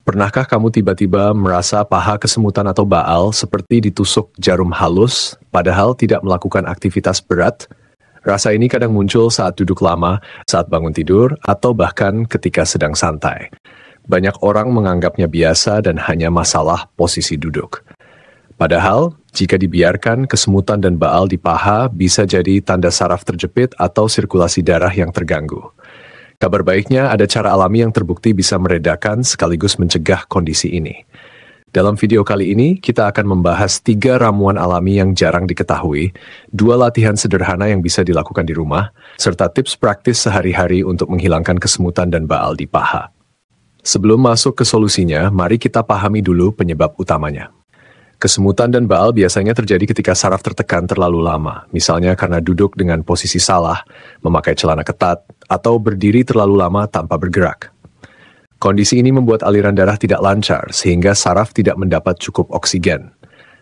Pernahkah kamu tiba-tiba merasa paha kesemutan atau baal seperti ditusuk jarum halus, padahal tidak melakukan aktivitas berat? Rasa ini kadang muncul saat duduk lama, saat bangun tidur, atau bahkan ketika sedang santai. Banyak orang menganggapnya biasa dan hanya masalah posisi duduk. Padahal, jika dibiarkan, kesemutan dan baal di paha bisa jadi tanda saraf terjepit atau sirkulasi darah yang terganggu. Kabar baiknya, ada cara alami yang terbukti bisa meredakan sekaligus mencegah kondisi ini. Dalam video kali ini, kita akan membahas 3 ramuan alami yang jarang diketahui, 2 latihan sederhana yang bisa dilakukan di rumah, serta tips praktis sehari-hari untuk menghilangkan kesemutan dan baal di paha. Sebelum masuk ke solusinya, mari kita pahami dulu penyebab utamanya. Kesemutan dan baal biasanya terjadi ketika saraf tertekan terlalu lama, misalnya karena duduk dengan posisi salah, memakai celana ketat, atau berdiri terlalu lama tanpa bergerak. Kondisi ini membuat aliran darah tidak lancar, sehingga saraf tidak mendapat cukup oksigen.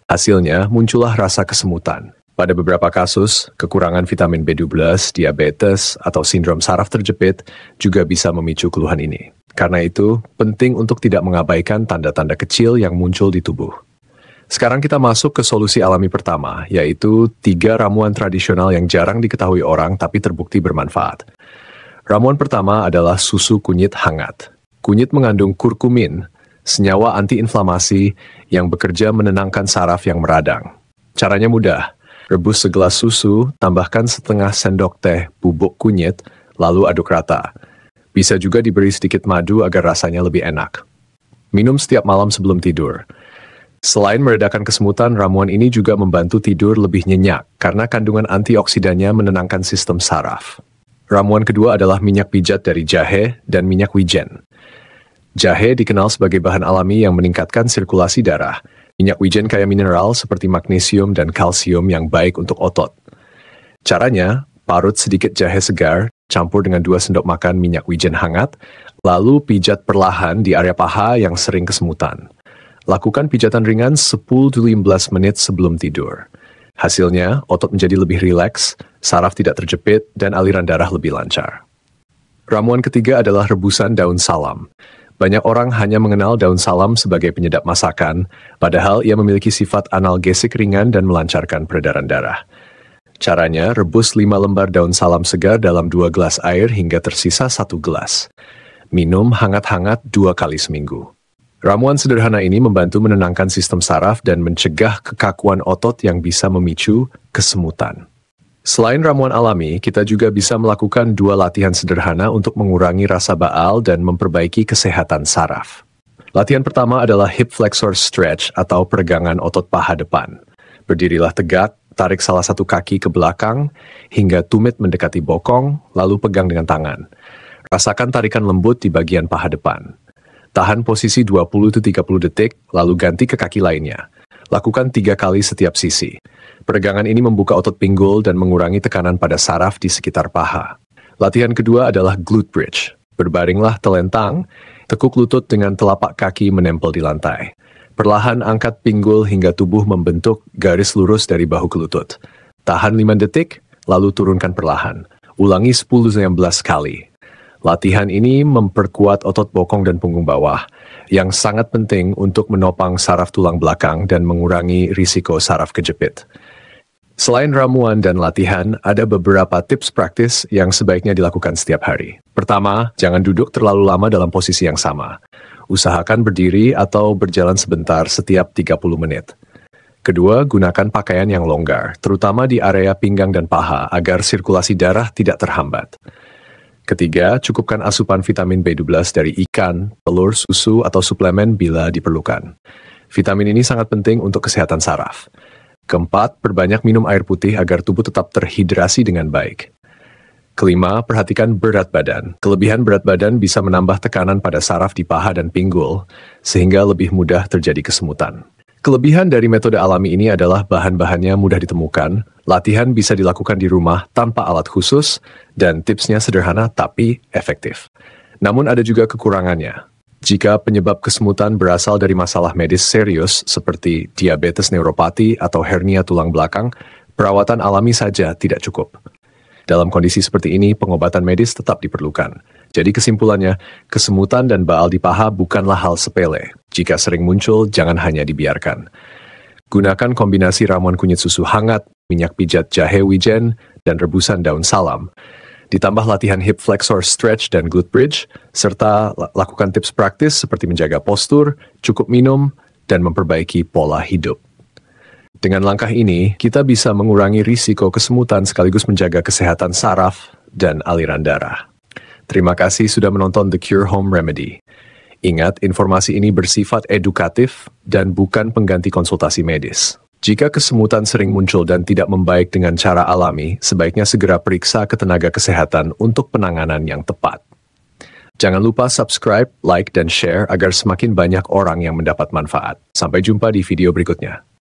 Hasilnya, muncullah rasa kesemutan. Pada beberapa kasus, kekurangan vitamin B12, diabetes, atau sindrom saraf terjepit juga bisa memicu keluhan ini. Karena itu, penting untuk tidak mengabaikan tanda-tanda kecil yang muncul di tubuh. Sekarang kita masuk ke solusi alami pertama, yaitu 3 ramuan tradisional yang jarang diketahui orang tapi terbukti bermanfaat. Ramuan pertama adalah susu kunyit hangat. Kunyit mengandung kurkumin, senyawa antiinflamasi yang bekerja menenangkan saraf yang meradang. Caranya mudah, rebus segelas susu, tambahkan setengah sendok teh bubuk kunyit, lalu aduk rata. Bisa juga diberi sedikit madu agar rasanya lebih enak. Minum setiap malam sebelum tidur. Selain meredakan kesemutan, ramuan ini juga membantu tidur lebih nyenyak karena kandungan antioksidannya menenangkan sistem saraf. Ramuan kedua adalah minyak pijat dari jahe dan minyak wijen. Jahe dikenal sebagai bahan alami yang meningkatkan sirkulasi darah. Minyak wijen kaya mineral seperti magnesium dan kalsium yang baik untuk otot. Caranya, parut sedikit jahe segar, campur dengan 2 sendok makan minyak wijen hangat, lalu pijat perlahan di area paha yang sering kesemutan. Lakukan pijatan ringan 10-15 menit sebelum tidur. Hasilnya, otot menjadi lebih rileks, saraf tidak terjepit, dan aliran darah lebih lancar. Ramuan ketiga adalah rebusan daun salam. Banyak orang hanya mengenal daun salam sebagai penyedap masakan, padahal ia memiliki sifat analgesik ringan dan melancarkan peredaran darah. Caranya, rebus 5 lembar daun salam segar dalam 2 gelas air hingga tersisa 1 gelas. Minum hangat-hangat 2 kali seminggu. Ramuan sederhana ini membantu menenangkan sistem saraf dan mencegah kekakuan otot yang bisa memicu kesemutan. Selain ramuan alami, kita juga bisa melakukan 2 latihan sederhana untuk mengurangi rasa baal dan memperbaiki kesehatan saraf. Latihan pertama adalah hip flexor stretch atau peregangan otot paha depan. Berdirilah tegak, tarik salah satu kaki ke belakang hingga tumit mendekati bokong, lalu pegang dengan tangan. Rasakan tarikan lembut di bagian paha depan. Tahan posisi 20-30 detik, lalu ganti ke kaki lainnya. Lakukan 3 kali setiap sisi. Peregangan ini membuka otot pinggul dan mengurangi tekanan pada saraf di sekitar paha. Latihan kedua adalah glute bridge. Berbaringlah telentang, tekuk lutut dengan telapak kaki menempel di lantai. Perlahan angkat pinggul hingga tubuh membentuk garis lurus dari bahu ke lutut. Tahan 5 detik, lalu turunkan perlahan. Ulangi 10-15 kali. Latihan ini memperkuat otot bokong dan punggung bawah, yang sangat penting untuk menopang saraf tulang belakang dan mengurangi risiko saraf kejepit. Selain ramuan dan latihan, ada beberapa tips praktis yang sebaiknya dilakukan setiap hari. Pertama, jangan duduk terlalu lama dalam posisi yang sama. Usahakan berdiri atau berjalan sebentar setiap 30 menit. Kedua, gunakan pakaian yang longgar, terutama di area pinggang dan paha, agar sirkulasi darah tidak terhambat. Ketiga, cukupkan asupan vitamin B12 dari ikan, telur, susu, atau suplemen bila diperlukan. Vitamin ini sangat penting untuk kesehatan saraf. Keempat, perbanyak minum air putih agar tubuh tetap terhidrasi dengan baik. Kelima, perhatikan berat badan. Kelebihan berat badan bisa menambah tekanan pada saraf di paha dan pinggul, sehingga lebih mudah terjadi kesemutan. Kelebihan dari metode alami ini adalah bahan-bahannya mudah ditemukan, latihan bisa dilakukan di rumah tanpa alat khusus, dan tipsnya sederhana tapi efektif. Namun ada juga kekurangannya. Jika penyebab kesemutan berasal dari masalah medis serius seperti diabetes neuropati atau hernia tulang belakang, perawatan alami saja tidak cukup. Dalam kondisi seperti ini, pengobatan medis tetap diperlukan. Jadi kesimpulannya, kesemutan dan baal di paha bukanlah hal sepele. Jika sering muncul, jangan hanya dibiarkan. Gunakan kombinasi ramuan kunyit susu hangat, minyak pijat jahe wijen, dan rebusan daun salam. Ditambah latihan hip flexor stretch dan glute bridge, serta lakukan tips praktis seperti menjaga postur, cukup minum, dan memperbaiki pola hidup. Dengan langkah ini, kita bisa mengurangi risiko kesemutan sekaligus menjaga kesehatan saraf dan aliran darah. Terima kasih sudah menonton The Cure Home Remedy. Ingat, informasi ini bersifat edukatif dan bukan pengganti konsultasi medis. Jika kesemutan sering muncul dan tidak membaik dengan cara alami, sebaiknya segera periksa ke tenaga kesehatan untuk penanganan yang tepat. Jangan lupa subscribe, like, dan share agar semakin banyak orang yang mendapat manfaat. Sampai jumpa di video berikutnya.